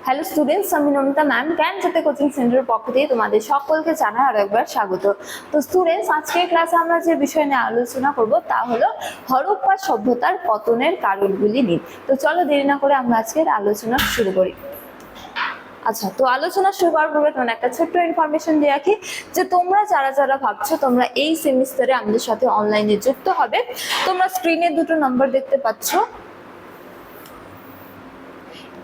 Hello students, আমি Namita ma'am জ্ঞান জ্যোতি coaching সেন্টারের পক্ষ থেকে তোমাদের সকলকে জানাই আরো একবার স্বাগত। তো স্টুডেন্টস, আজকের ক্লাসে আমরা যে বিষয় নিয়ে আলোচনা করব তা হলো হরপ্পা সভ্যতার পতনের কারণগুলি নিয়ে। তো চলো দেরি না করে আমরা আজকের আলোচনা শুরু করি। আচ্ছা, তো আলোচনা শুরু করার পূর্বে তোমার একটা ছোট্ট ইনফরমেশন দিয়ে রাখি যে তোমরা যারা যারা ভাবছো তোমরা এই সেমিস্টারে আমাদের সাথে অনলাইনে যুক্ত হবে, তোমরা স্ক্রিনে দুটো নাম্বার দেখতে পাচ্ছ।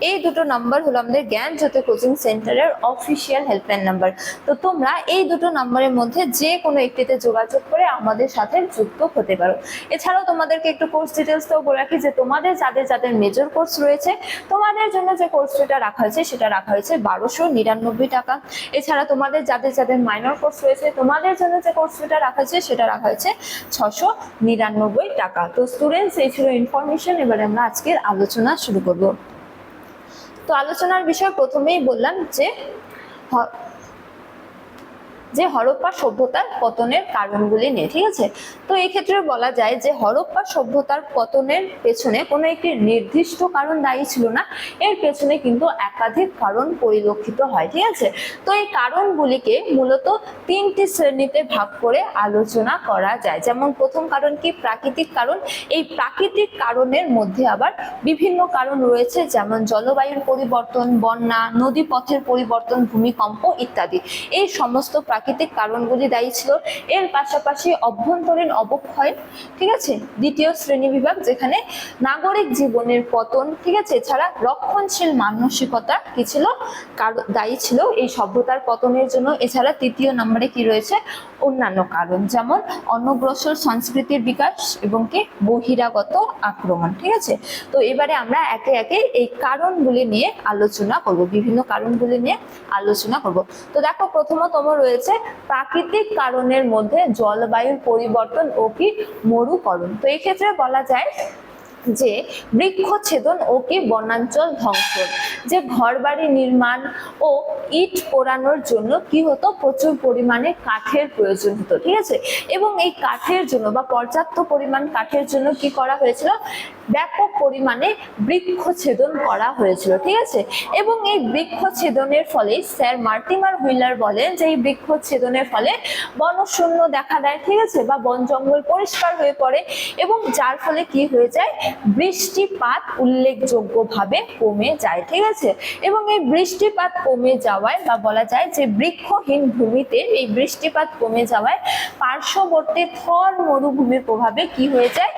এই দুটো নাম্বার হলো আমাদের জ্ঞান জ্যোতি কোচিং সেন্টারের অফিসিয়াল হেল্পলাইন নাম্বার। তো তোমরা এই দুটো নাম্বারের মধ্যে যে কোনো একটিতে যোগাযোগ করে আমাদের সাথে যুক্ত হতে পারো। এছাড়াও তোমাদেরকে একটু কোর্স ডিটেলসটাও বলে রাখি যে তোমাদের যাদের যাদের মেজর কোর্স রয়েছে তোমাদের জন্য যে কোর্স ফিটা রাখা হয়েছে সেটা রাখা হয়েছে 1299 টাকা। এছাড়া তোমাদের যাদের যাদের মাইনর কোর্স রয়েছে তোমাদের জন্য যে কোর্স ফিটা রাখা হয়েছে সেটা রাখা হয়েছে 699 টাকা। তো স্টুডেন্টস, এই ছিল ইনফরমেশন। এবারে আমরা আজকের আলোচনা শুরু করব। তো আলোচনার বিষয় প্রথমেই বললাম যে হরপ্পা সভ্যতার পতনের কারণগুলি নিয়ে, ঠিক আছে। তো এই ক্ষেত্রে বলা যায় যে হরপ্পা সভ্যতার পতনের পেছনে কোনো একটি নির্দিষ্ট কারণ দায়ী ছিল না, এর পেছনে কিন্তু একাধিক কারণ পরিলক্ষিত হয়, ঠিক আছে। তো এই কারণগুলিকে মূলত তিনটি শ্রেণীতে ভাগ করে আলোচনা করা যায়। যেমন প্রথম কারণ কি? প্রাকৃতিক কারণ। এই প্রাকৃতিক কারণের মধ্যে আবার বিভিন্ন কারণ রয়েছে, যেমন জলবায়ুর পরিবর্তন, বন্যা, নদী পথের পরিবর্তন, ভূমিকম্প ইত্যাদি। এই সমস্ত প্রাকৃতিক কারণগুলি দায়ী ছিল। এর পাশাপাশি অভ্যন্তরীণ অবক্ষয়, ঠিক আছে, দ্বিতীয় শ্রেণী বিভাগ, যেখানে নাগরিক জীবনের পতন, ঠিক আছে, এছাড়া রক্ষণশীল মানসিকতা কি ছিল, দায়ী ছিল এই সভ্যতার পতনের জন্য। এছাড়া তৃতীয় নম্বরে কি রয়েছে? অন্যান্য কারণ, যেমন অনগ্রসর সংস্কৃতির বিকাশ এবং কি বহিরাগত আক্রমণ, ঠিক আছে। তো এবারে আমরা একে একে এই কারণগুলি নিয়ে আলোচনা করব, বিভিন্ন কারণগুলি নিয়ে আলোচনা করব। তো দেখো, প্রথমতম রয়েছে প্রাকৃতিক কারণের মধ্যে জলবায়ুর পরিবর্তন ও কি মরুকরণ। তো এই ক্ষেত্রে বলা যায় যে বৃক্ষচ্ছেদন ও কি বনাঞ্চল ধ্বংস, যে ঘরবাড়ি নির্মাণ ও ইট পোড়ানোর জন্য কি হতো? প্রচুর পরিমাণে কাঠের প্রয়োজন হতো, ঠিক আছে। এবং এই কাঠের জন্য বা পর্যাপ্ত পরিমাণ কাঠের জন্য কি করা হয়েছিল? ব্যাপক পরিমাণে বৃক্ষচ্ছেদন করা হয়েছিল, ঠিক আছে। এবং এই বৃক্ষচ্ছেদনের ফলে স্যার মার্টিমার হুইলার বলেন যে এই বৃক্ষচ্ছেদনের ফলে বনশূন্য দেখা দেয়, ঠিক আছে, বা বন জঙ্গল পরিষ্কার হয়ে পড়ে, এবং যার ফলে কি হয়ে যায়? বৃষ্টিপাত উল্লেখযোগ্যভাবে কমে যায়, ঠিক আছে। এবং এই বৃষ্টিপাত কমে যাওয়ায় বা বলা যায় যে বৃক্ষহীন ভূমিতে এই বৃষ্টিপাত কমে যাওয়ায় পার্শ্ববর্তী থর মরুভূমির প্রভাবে কি হয়ে যায়?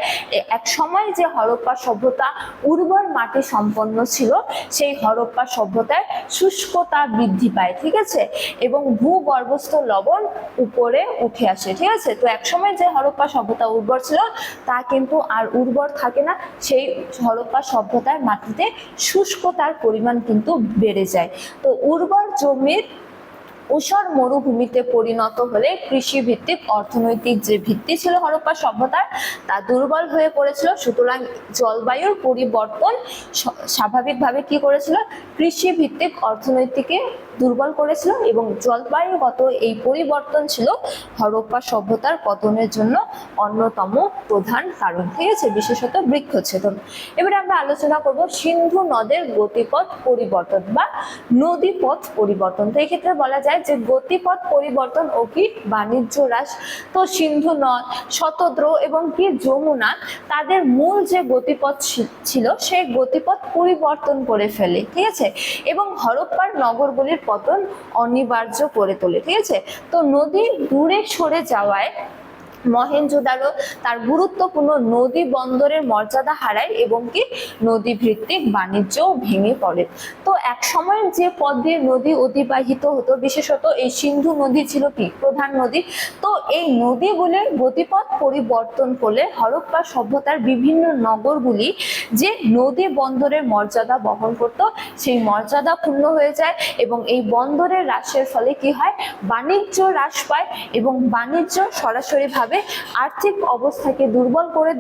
এক সময় যে হরপ্পা সভ্যতা উর্বর মাটি সম্পন্ন ছিল সেই হরপ্পা সভ্যতায় শুষ্কতা বৃদ্ধি পায়, ঠিক আছে, এবং ভূগর্ভস্থ লবণ উপরে উঠে আসে, ঠিক আছে। তো এক সময় যে হরপ্পা সভ্যতা উর্বর ছিল তা কিন্তু আর উর্বর থাকে না, সেই হরপ্পা সভ্যতার মাটিতে শুষ্কতার পরিমাণ কিন্তু বেড়ে যায়। তো উর্বর জমির ঊষর মরুভূমিতে পরিণত হলে কৃষি ভিত্তিক অর্থনৈতিক যে ভিত্তি ছিল হরপ্পা সভ্যতার তা দুর্বল হয়ে পড়েছিল। সুতরাং জলবায়ুর পরিবর্তন স্বাভাবিকভাবে কি করেছিল? কৃষি ভিত্তিক অর্থনৈতিকে দুর্বল করেছিল, এবং জলবায়ুগত এই পরিবর্তন ছিল হরপ্পা সভ্যতার পতনের জন্য অন্যতম প্রধান কারণ, ঠিক আছে, বিশেষত বৃক্ষচ্ছেদন। এবারে আমরা আলোচনা করব সিন্ধু নদের গতিপথ পরিবর্তন বা নদীপথ পরিবর্তন। তো এই ক্ষেত্রে বলা যায় যে গতিপথ পরিবর্তন ও কি বাণিজ্য হ্রাস। তো সিন্ধু নদ, শতদ্রু এবং কি যমুনা তাদের মূল যে গতিপথ ছিল সেই গতিপথ পরিবর্তন করে ফেলে, ঠিক আছে, এবং হরপ্পার নগরগুলির পতন অনিবার্য করে তোলে, ঠিক আছে। তো নদী দূরে সরে যাওয়ায় মহেঞ্জোদারো তার গুরুত্বপূর্ণ নদী বন্দরের মর্যাদা হারায় এবং কি নদী ভিত্তিক বাণিজ্যও ভেঙে পড়ে। তো এক সময় যে পথ দিয়ে নদী অতিবাহিত হতো, বিশেষত এই সিন্ধু নদী ছিল কি প্রধান নদী। তো এই নদীগুলির গতিপথ পরিবর্তন করলে হরপ্পা সভ্যতার বিভিন্ন নগরগুলি যে নদী বন্দরের মর্যাদা বহন করত সেই মর্যাদা ক্ষুণ্ণ হয়ে যায়, এবং এই বন্দরের হ্রাসের ফলে কি হয়? বাণিজ্য হ্রাস পায়, এবং বাণিজ্য সরাসরিভাবে আর্থিক অবস্থাকে দুর্বল করে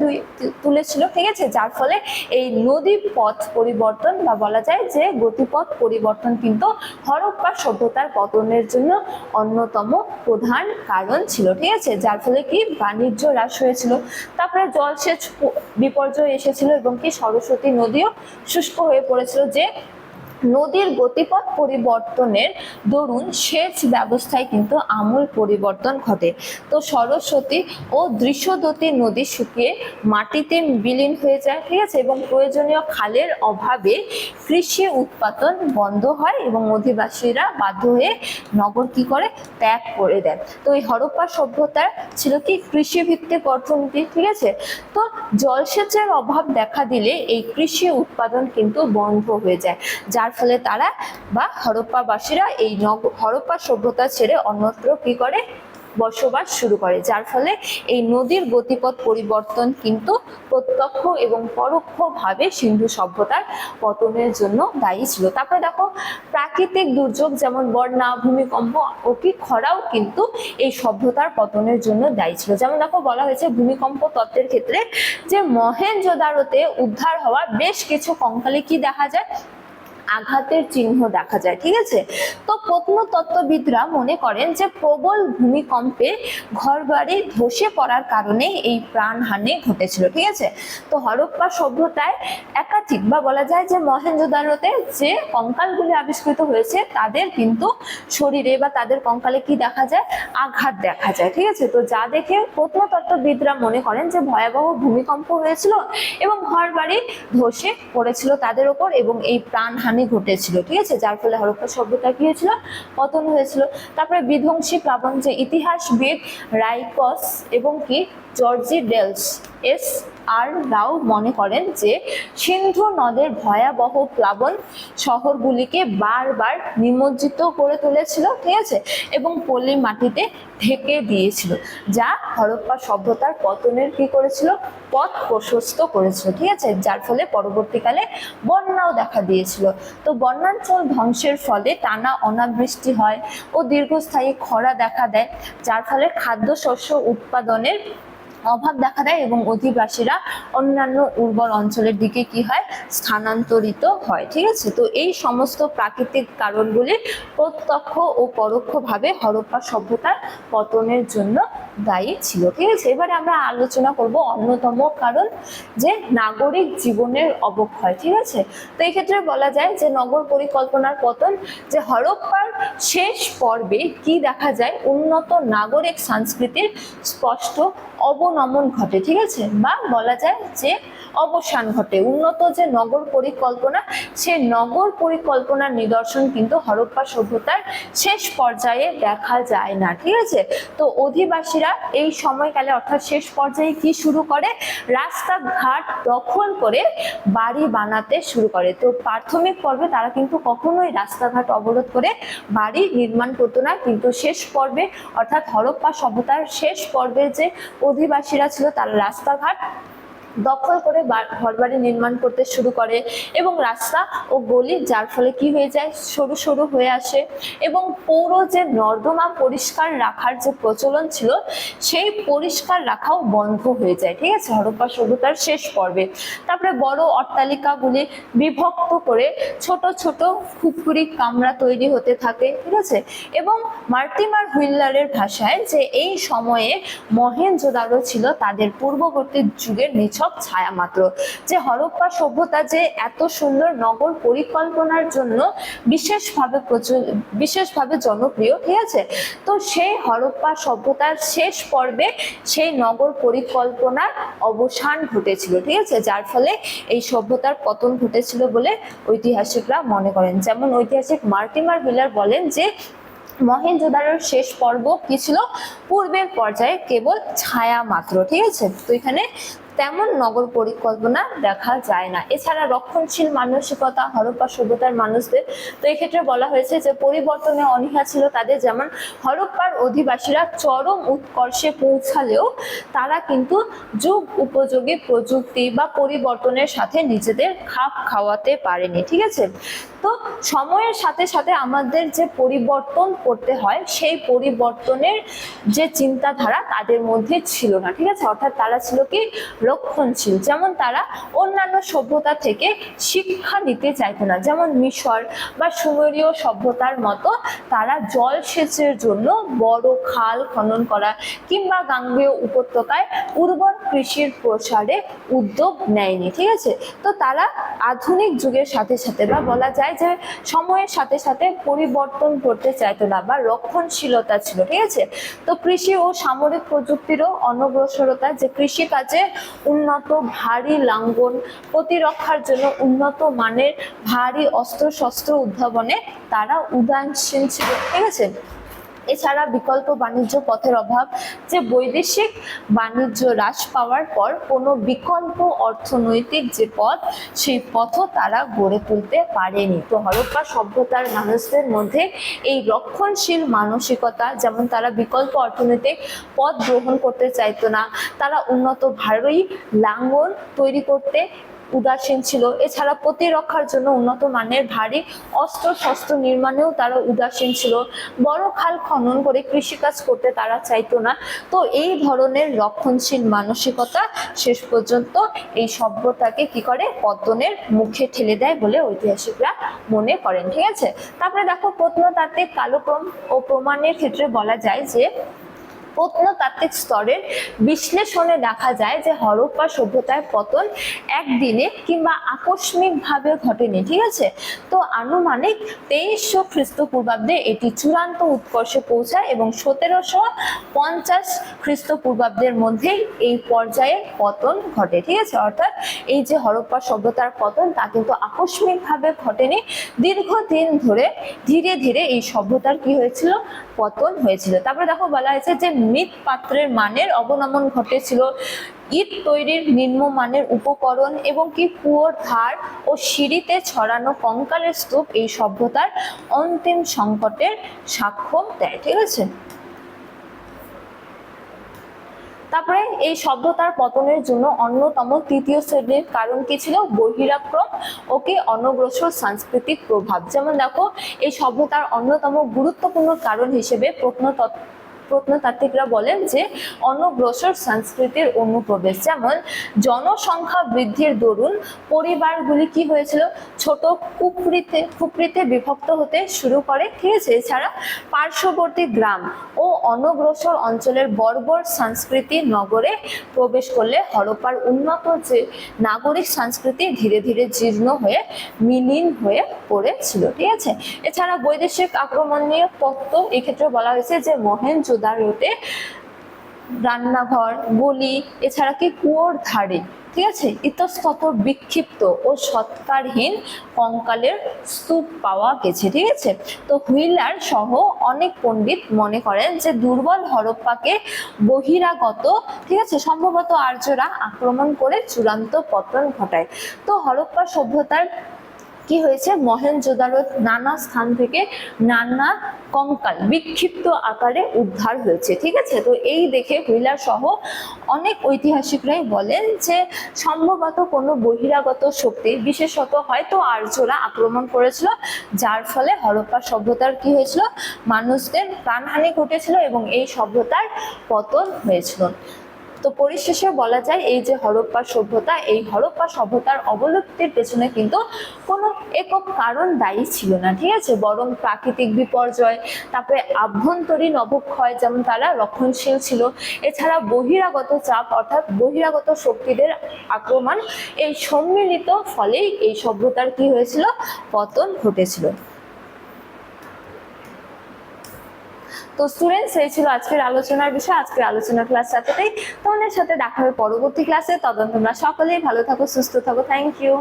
তুলেছিল, ঠিক আছে, যার ফলে এই নদী পথ পরিবর্তন বা বলা যায় যে গতিপথ পরিবর্তন কিন্তু হরপ্পা সভ্যতার পতনের জন্য অন্যতম প্রধান কারণ ছিল, ঠিক আছে, যার ফলে কি বাণিজ্য হ্রাস হয়েছিল। তারপরে জলসেচ বিপর্যয় এসেছিল এবং কি সরস্বতী নদীও শুষ্ক হয়ে পড়েছিল, যে নদীর গতিপথ পরিবর্তনের দরুন সেচ ব্যবস্থায় কিন্তু আমূল পরিবর্তন ঘটে। তো সরস্বতী ও দৃশ্যদ্বতী নদী শুকিয়ে মাটিতে বিলীন হয়ে যায়, ঠিক আছে, এবং প্রয়োজনীয় খালের অভাবে কৃষি উৎপাদন বন্ধ হয় এবং অধিবাসীরা বাধ্য হয়ে নগর কি করে, ত্যাগ করে দেয়। তো এই হরপ্পা সভ্যতার ছিল কি কৃষি ভিত্তিক অর্থনীতি, ঠিক আছে। তো জলসেচের অভাব দেখা দিলে এই কৃষি উৎপাদন কিন্তু বন্ধ হয়ে যায়, যার ফলে তারা বা হরপ্পাবাসীরা এই হরপ্পা সভ্যতা ছেড়ে অন্যত্র কি করে, বসবাস শুরু করে, যার ফলে এই নদীর গতিপথ পরিবর্তন কিন্তু প্রত্যক্ষ এবং পরোক্ষভাবে সিন্ধু সভ্যতার পতনের জন্য দায়ী ছিল। তারপরে দেখো প্রাকৃতিক দুর্যোগ যেমন বন্যা, ভূমিকম্প ও কি খরাও কিন্তু এই সভ্যতার পতনের জন্য দায়ী ছিল। যেমন দেখো বলা হয়েছে ভূমিকম্প তত্ত্বের ক্ষেত্রে যে মহেঞ্জোদারোতে উদ্ধার হওয়া বেশ কিছু কঙ্কালে কি দেখা যায়, আঘাতের চিহ্ন দেখা যায়, ঠিক আছে। তো প্রত্নতত্ত্ববিদরা মনে করেন যে প্রবল ভূমিকম্পে ঘরবাড়ি ধসে পড়ার কারণে এই প্রাণহানি ঘটেছিল, ঠিক আছে। তো হরপ্পা সভ্যতায় একাধিক বা বলা যায় যে মহেঞ্জোদারোতে যে কঙ্কালগুলি আবিষ্কৃত হয়েছে তাদের কিন্তু শরীরে বা তাদের কঙ্কালে কি দেখা যায়, আঘাত দেখা যায়, ঠিক আছে। তো যা দেখে প্রত্নতত্ত্ববিদরা মনে করেন যে ভয়াবহ ভূমিকম্প হয়েছিল এবং ঘরবাড়ি ধসে পড়েছিল তাদের ওপর এবং এই প্রাণহানি ঘটেছিল, ঠিক আছে, যার ফলে হরপ্পা সভ্যতা কি হয়েছিল, পতন হয়েছিল। তারপরে বিধ্বংসী প্লাবন, যে ইতিহাসবিদ রাইকস এবং কি জর্জি ডেলস এস আর রাও মনে করেন যে সিন্ধু নদের ভয়াবহ প্লাবন শহরগুলিকে বারবার নিমজ্জিত করে তুলেছিল, ঠিক আছে, এবং পল্লী মাটিতে ঢেকে দিয়েছিল, যা হরপ্পা সভ্যতার পতনের কি করেছিল, পথ প্রশস্ত করেছিল, ঠিক আছে, যার ফলে পরবর্তীকালে বন্যাও দেখা দিয়েছিল। তো বন্যাঞ্চল ধ্বংসের ফলে টানা অনাবৃষ্টি হয় ও দীর্ঘস্থায়ী খরা দেখা দেয়, যার ফলে খাদ্যশস্য উৎপাদনের অভাব দেখা দেয় এবং অধিবাসীরা অন্যান্য উর্বর অঞ্চলের দিকে কি হয়, স্থানান্তরিত হয়, ঠিক আছে। তো এই সমস্ত প্রাকৃতিক কারণগুলি প্রত্যক্ষ ও পরোক্ষভাবে হরপ্পা সভ্যতার পতনের জন্য দায়ী ছিল, ঠিক আছে। এবারে আমরা আলোচনা করব অন্যতম কারণ, যে নাগরিক জীবনের অবক্ষয়, ঠিক আছে। তো এই ক্ষেত্রে বলা যায় যে নগর পরিকল্পনার পতন, যে হরপ্পার শেষ পর্বে কি দেখা যায়, উন্নত নাগরিক সংস্কৃতির স্পষ্ট অবনমন ঘটে, ঠিক আছে, বা বলা যায় যে অবসান ঘটে। উন্নত যে নগর পরিকল্পনা, সে নগর পরিকল্পনার নিদর্শন কিন্তু হরপ্পা সভ্যতার শেষ পর্যায়ে দেখা যায় না, ঠিক আছে। তো অধিবাসীরা এই সময়কালে অর্থাৎ শেষ পর্যায়ে কি শুরু করে, রাস্তাঘাট দখল করে বাড়ি বানাতে শুরু করে। তো প্রাথমিক পর্বে তারা কিন্তু কখনোই রাস্তাঘাট অবরোধ করে বাড়ি নির্মাণ করতো না, কিন্তু শেষ পর্বে অর্থাৎ হরপ্পা সভ্যতার শেষ পর্বে যে অধিবাসীরা ছিল তারা রাস্তাঘাট দখল করে ঘরবাড়ি নির্মাণ করতে শুরু করে এবং রাস্তা ও গলি যার ফলে কি হয়ে যায়, সরু সরু হয়ে আসে এবং পৌর যে নর্দমা পরিষ্কার রাখার যে প্রচলন ছিল সেই পরিষ্কার রাখাও বন্ধ হয়ে যায়, ঠিক আছে, হরপ্পা সভ্যতার শেষ পর্বে। তারপরে বড় অট্টালিকাগুলি বিভক্ত করে ছোট ছোট খুপড়ি কামরা তৈরি হতে থাকে, ঠিক আছে। এবং মার্টিমার হুইলারের ভাষায় যে এই সময়ে মহেঞ্জোদারো ছিল তাদের পূর্ববর্তী যুগের নিছক ছায়া মাত্র। যে হরপ্পা সভ্যতা যে এত সুন্দর নগর পরিকল্পনার জন্য বিশেষভাবে জনপ্রিয়, ঠিক আছে। তো সেই হরপ্পা সভ্যতার শেষ পর্বে সেই নগর পরিকল্পনার অবসান ঘটেছিল, ঠিক আছে, যার ফলে এই সভ্যতার পতন ঘটেছিল বলে ঐতিহাসিকরা মনে করেন। যেমন ঐতিহাসিক মার্টিমার হুইলার বলেন যে মহেঞ্জোদারোর শেষ পর্ব কি ছিল, পূর্বের পর্যায়ে কেবল ছায়া মাত্র, ঠিক আছে। তো এখানে তেমন নগর পরিকল্পনা দেখা যায় না। এছাড়া রক্ষণশীল মানসিকতা হরপ্পা সভ্যতার মানুষদের, তো এক্ষেত্রে বলা হয়েছে যে পরিবর্তনে অনীহা ছিল তাদের। যেমন হরপ্পার অধিবাসীরা চরম উৎকর্ষে পৌঁছালেও তারা কিন্তু যুগ উপযোগী প্রযুক্তি বা পরিবর্তনের সাথে নিজেদের খাপ খাওয়াতে পারেনি, ঠিক আছে। তো সময়ের সাথে সাথে আমাদের যে পরিবর্তন করতে হয় সেই পরিবর্তনের যে চিন্তাধারা তাদের মধ্যে ছিল না, ঠিক আছে, অর্থাৎ তারা ছিল কি রক্ষণশীল। যেমন তারা অন্যান্য সভ্যতা থেকে শিক্ষা নিতে চাইতো না, যেমন মিশর বা সুমেরীয় সভ্যতার মতো তারা জলসেচের জন্য বড় খাল খনন করা কিংবা গাঙ্গেয় উপত্যকায় উর্বর কৃষির প্রসারে উদ্যোগ নেয়নি, ঠিক আছে। তো তারা আধুনিক যুগের সাথে সাথে বা বলা যায় যায় যে সময়ের সাথে সাথে পরিবর্তন করতে চাইতো না বা রক্ষণশীলতা ছিল, ঠিক আছে। তো কৃষি ও সামরিক প্রযুক্তিরও অনগ্রসরতা, যে কৃষি কাজে উন্নত ভারী লাঙ্গল, প্রতিরক্ষার জন্য উন্নত মানের ভারী অস্ত্র শস্ত্র উদ্ভাবনে তারা উদাসীন ছিল, ঠিক আছে। এছাড়া বিকল্প বাণিজ্য পথের অভাব, যে বৈদেশিক বাণিজ্য হ্রাস পাওয়ার পর কোনো বিকল্প অর্থনৈতিক যে পথ, সেই পথও তারা গড়ে তুলতে পারেনি। তো হরপ্পা সভ্যতার মানুষদের মধ্যে এই রক্ষণশীল মানসিকতা, যেমন তারা বিকল্প অর্থনৈতিক পথ গ্রহণ করতে চাইতো না, তারা উন্নত ভারী লাঙ্গল তৈরি করতে উদাসীন ছিল, এছাড়া প্রতিরক্ষার জন্য উন্নত মানের ভারী অস্ত্র শস্ত্র নির্মাণেও তারা উদাসীন ছিল, বড় খাল খনন করে কৃষিকাজ করতে তারা চাইতো না। তো এই ধরনের রক্ষণশীল মানসিকতা শেষ পর্যন্ত এই সভ্যতাকে কি করে, পতনের মুখে ঠেলে দেয় বলে ঐতিহাসিকরা মনে করেন, ঠিক আছে। তারপরে দেখো প্রত্নতাত্ত্বিক কালক্রম ও প্রমাণের ক্ষেত্রে বলা যায় যে প্রত্নতাত্ত্বিক স্তরের বিশ্লেষণে দেখা যায় যে হরপ্পা সভ্যতার পতন একদিনে কিংবা আকস্মিকভাবে ঘটেনি, ঠিক আছে। তো আনুমানিক 2300 খ্রিস্টপূর্বাব্দে এটি চূড়ান্ত উৎকর্ষে পৌঁছায় এবং 1750 খ্রিস্টপূর্বাব্দের মধ্যেই এই পর্যায়ে পতন ঘটে, ঠিক আছে। অর্থাৎ এই যে হরপ্পা সভ্যতার পতন, তা কিন্তু আকস্মিকভাবে ঘটেনি, দীর্ঘদিন ধরে ধীরে ধীরে এই সভ্যতার কি হয়েছিল, পতন হয়েছিল। তারপরে দেখো বলা হয়েছে যে মৃৎপাত্রের মানের অবনমন ঘটেছিল, ইট তৈরির নিম্নমানের উপকরণ এবং কি কুয়োর ধার ও সিঁড়িতে ছড়ানো কঙ্কালের স্তূপ এই সভ্যতার অন্তিম সংকটের সাক্ষ্য দেয়, ঠিক আছে। তারপরে এই সভ্যতার পতনের জন্য অন্যতম তৃতীয় শ্রেণীর কারণ কি ছিল, বহিরাক্রম ও কি অনগ্রসর সাংস্কৃতিক প্রভাব। যেমন দেখো এই সভ্যতার অন্যতম গুরুত্বপূর্ণ কারণ হিসেবে প্রত্নতাত্ত্বিকরা বলেন যে অনগ্রসর সংস্কৃতির অনুপ্রবেশ। যেমন জনসংখ্যা বৃদ্ধির দরুন পরিবারগুলি কি হয়েছিল, ছোট খুপরিতে বিভক্ত হতে শুরু করে, ঠিক আছে। এছাড়া পার্শ্ববর্তী গ্রাম ও অনগ্রসর অঞ্চলের বর্বর সংস্কৃতি নগরে প্রবেশ করলে হরপ্পার উন্নত যে নাগরিক সংস্কৃতি ধীরে ধীরে জীর্ণ হয়ে বিলীন হয়ে পড়েছিল, ঠিক আছে। এছাড়া বৈদেশিক আক্রমণ নিয়ে তত্ত্ব, এক্ষেত্রে বলা হয়েছে যে মহেঞ্জোদারোতে রান্নাঘর, গলি, এছাড়া কি কুয়োর ধারে, ঠিক আছে, ইতস্তত বিক্ষিপ্ত ও সৎকারহীন কঙ্কালের স্তূপ পাওয়া গেছে, ঠিক আছে। তো হুইলার সহ অনেক পণ্ডিত মনে করেন যে দুর্বল হরপ্পাকে বহিরাগত, ঠিক আছে, সম্ভবত আর্যরা আক্রমণ করে চূড়ান্ত পতন ঘটায়। তো হরপ্পা সভ্যতার কি হয়েছে, মহেঞ্জোদারো নানা স্থান থেকে নানা কঙ্কাল বিক্ষিপ্ত আকারে উদ্ধার হয়েছে, ঠিক আছে। তো এই দেখে হুইলার সহ অনেক ঐতিহাসিকরাই বলেন যে সম্ভবত কোনো বহিরাগত শক্তি, বিশেষত হয়তো আর্যরা আক্রমণ করেছিল, যার ফলে হরপ্পা সভ্যতার কি হয়েছিল, মানুষদের প্রাণহানি ঘটেছিল এবং এই সভ্যতার পতন হয়েছিল। তো পরিশেষে বলা যায় এই যে হরপ্পা সভ্যতা, এই হরপ্পা সভ্যতার অবলুপ্তির পেছনে কিন্তু কোনো একক কারণ দায়ী ছিল না, ঠিক আছে, বরং প্রাকৃতিক বিপর্যয়, তারপরে আভ্যন্তরীণ অবক্ষয়, যেমন তারা রক্ষণশীল ছিল, এছাড়া বহিরাগত চাপ অর্থাৎ বহিরাগত শক্তিদের আক্রমণ, এই সম্মিলিত ফলেই এই সভ্যতার কি হয়েছিল, পতন ঘটেছিল। তো স্টুডেন্টস, এই ছিল আজকের আলোচনার বিষয়। আজকের আলোচনার ক্লাস সাথেই তোমাদের সাথে দেখা হবে পরবর্তী ক্লাসে। তখন তোমরা সকলেই ভালো থাকো, সুস্থ থাকো। Thank you.